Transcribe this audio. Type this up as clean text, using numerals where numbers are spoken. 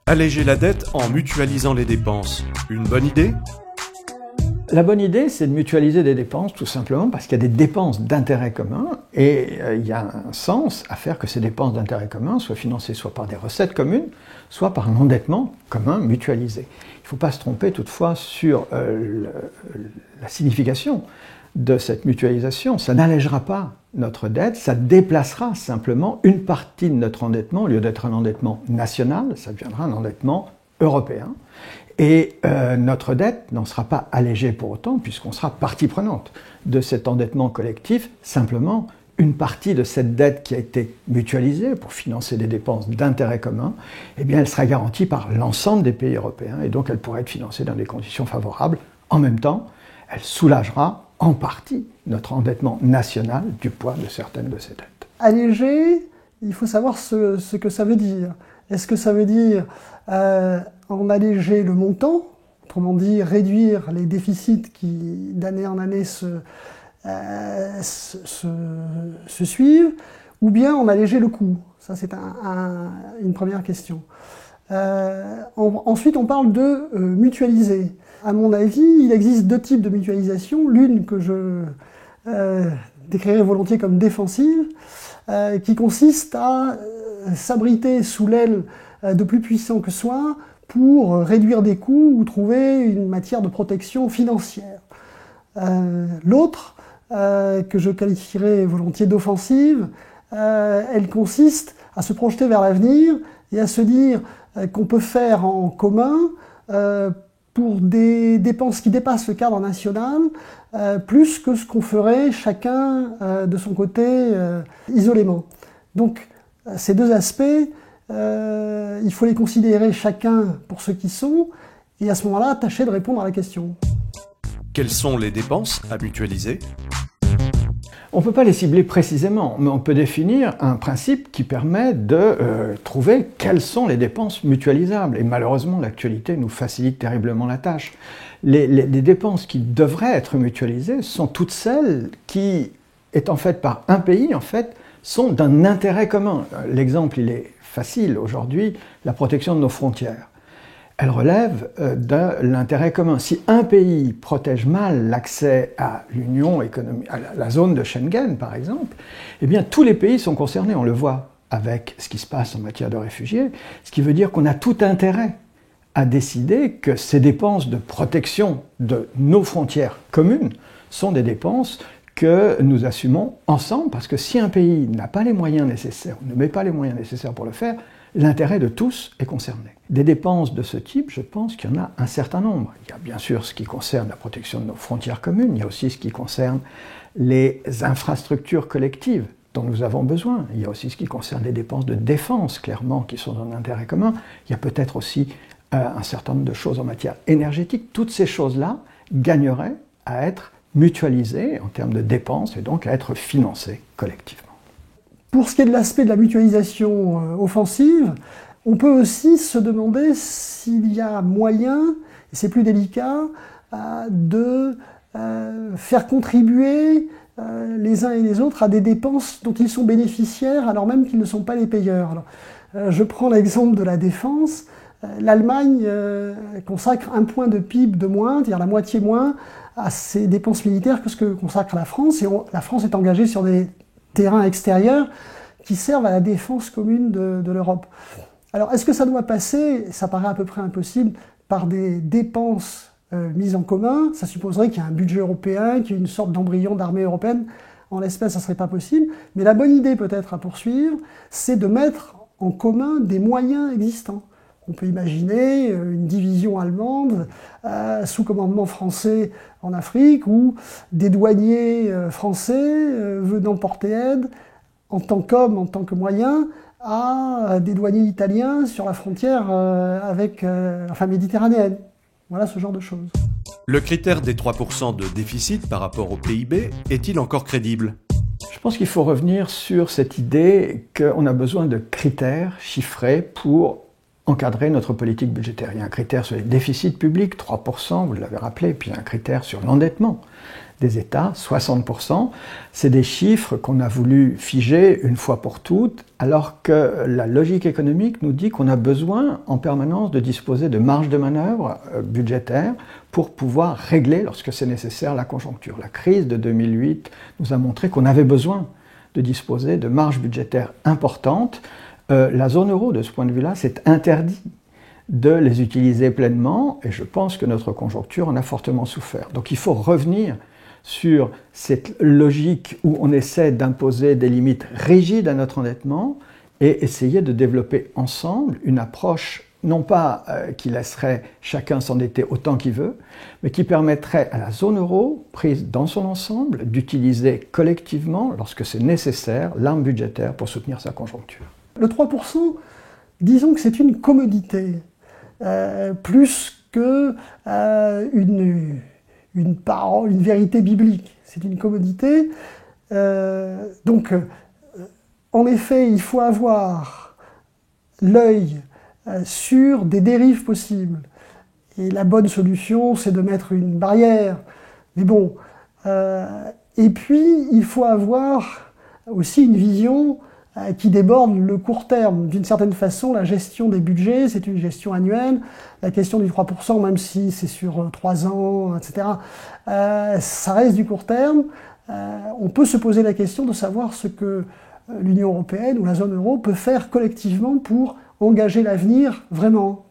Alléger la dette en mutualisant les dépenses, une bonne idée ? La bonne idée, c'est de mutualiser des dépenses, tout simplement parce qu'il y a des dépenses d'intérêt commun et il y a un sens à faire que ces dépenses d'intérêt commun soient financées soit par des recettes communes, soit par un endettement commun mutualisé. Il ne faut pas se tromper toutefois sur la signification de cette mutualisation. Ça n'allégera pas notre dette, ça déplacera simplement une partie de notre endettement. Au lieu d'être un endettement national, ça deviendra un endettement européen. Et notre dette n'en sera pas allégée pour autant, puisqu'on sera partie prenante de cet endettement collectif. Simplement, une partie de cette dette qui a été mutualisée pour financer des dépenses d'intérêt commun, eh bien, elle sera garantie par l'ensemble des pays européens, et donc elle pourra être financée dans des conditions favorables. En même temps, elle soulagera en partie notre endettement national du poids de certaines de ces dettes. Alléger, il faut savoir ce que ça veut dire. Est-ce que ça veut dire en alléger le montant, autrement dit réduire les déficits qui d'année en année se suivent, ou bien en alléger le coût? Ça c'est une première question. Ensuite on parle de mutualiser. À mon avis, il existe deux types de mutualisation. L'une que je décrirais volontiers comme défensive, qui consiste à s'abriter sous l'aile de plus puissants que soi pour réduire des coûts ou trouver une matière de protection financière. L'autre, que je qualifierais volontiers d'offensive, elle consiste à se projeter vers l'avenir et à se dire qu'on peut faire en commun pour des dépenses qui dépassent le cadre national, plus que ce qu'on ferait chacun de son côté isolément. Donc ces deux aspects, il faut les considérer chacun pour ce qu'ils sont, et à ce moment-là, tâcher de répondre à la question. Quelles sont les dépenses à mutualiser ? On ne peut pas les cibler précisément, mais on peut définir un principe qui permet de trouver quelles sont les dépenses mutualisables. Et malheureusement, l'actualité nous facilite terriblement la tâche. Les dépenses qui devraient être mutualisées sont toutes celles qui, étant faites par un pays, en fait, sont d'un intérêt commun. L'exemple, il est facile aujourd'hui, la protection de nos frontières. Elle relève de l'intérêt commun. Si un pays protège mal l'accès à l'Union économique, à la zone de Schengen par exemple, eh bien tous les pays sont concernés. On le voit avec ce qui se passe en matière de réfugiés, ce qui veut dire qu'on a tout intérêt à décider que ces dépenses de protection de nos frontières communes sont des dépenses que nous assumons ensemble, parce que si un pays n'a pas les moyens nécessaires, ne met pas les moyens nécessaires pour le faire, l'intérêt de tous est concerné. Des dépenses de ce type, je pense qu'il y en a un certain nombre. Il y a bien sûr ce qui concerne la protection de nos frontières communes, il y a aussi ce qui concerne les infrastructures collectives dont nous avons besoin. Il y a aussi ce qui concerne les dépenses de défense, clairement, qui sont d'un intérêt commun. Il y a peut-être aussi un certain nombre de choses en matière énergétique. Toutes ces choses-là gagneraient à être mutualisées en termes de dépenses et donc à être financées collectivement. Pour ce qui est de l'aspect de la mutualisation offensive, on peut aussi se demander s'il y a moyen, et c'est plus délicat, de faire contribuer les uns et les autres à des dépenses dont ils sont bénéficiaires alors même qu'ils ne sont pas les payeurs. Alors, je prends l'exemple de la défense. L'Allemagne consacre 1 point de PIB de moins, c'est-à-dire la moitié moins, à ses dépenses militaires que ce que consacre la France, et la France est engagée sur des terrains extérieurs qui servent à la défense commune de l'Europe. Alors, est-ce que ça doit passer, ça paraît à peu près impossible, par des dépenses mises en commun? Ça supposerait qu'il y ait un budget européen, qu'il y ait une sorte d'embryon d'armée européenne. En l'espèce, ça ne serait pas possible. Mais la bonne idée peut-être à poursuivre, c'est de mettre en commun des moyens existants. On peut imaginer une division allemande sous commandement français en Afrique, ou des douaniers français venant porter aide en tant qu'hommes, en tant que moyens, à des douaniers italiens sur la frontière méditerranéenne. Voilà ce genre de choses. Le critère des 3% de déficit par rapport au PIB est-il encore crédible ? Je pense qu'il faut revenir sur cette idée qu'on a besoin de critères chiffrés pour encadrer notre politique budgétaire. Il y a un critère sur les déficits publics, 3%, vous l'avez rappelé, puis il y a un critère sur l'endettement. des États, 60%. C'est des chiffres qu'on a voulu figer une fois pour toutes, alors que la logique économique nous dit qu'on a besoin en permanence de disposer de marge de manœuvre budgétaire pour pouvoir régler, lorsque c'est nécessaire, la conjoncture. La crise de 2008 nous a montré qu'on avait besoin de disposer de marges budgétaires importantes. La zone euro, de ce point de vue-là, s'est interdit de les utiliser pleinement, et je pense que notre conjoncture en a fortement souffert. Donc il faut revenir sur cette logique où on essaie d'imposer des limites rigides à notre endettement et essayer de développer ensemble une approche, non pas qui laisserait chacun s'endetter autant qu'il veut, mais qui permettrait à la zone euro, prise dans son ensemble, d'utiliser collectivement, lorsque c'est nécessaire, l'arme budgétaire pour soutenir sa conjoncture. Le 3%, disons que c'est une commodité. Plus que une parole, une vérité biblique. C'est une commodité. Donc, en effet, il faut avoir l'œil sur des dérives possibles. Et la bonne solution, c'est de mettre une barrière. Mais bon. Et puis, il faut avoir aussi une vision qui déborde le court terme. D'une certaine façon, la gestion des budgets, c'est une gestion annuelle. La question du 3%, même si c'est sur 3 ans, etc., ça reste du court terme. On peut se poser la question de savoir ce que l'Union européenne ou la zone euro peut faire collectivement pour engager l'avenir vraiment.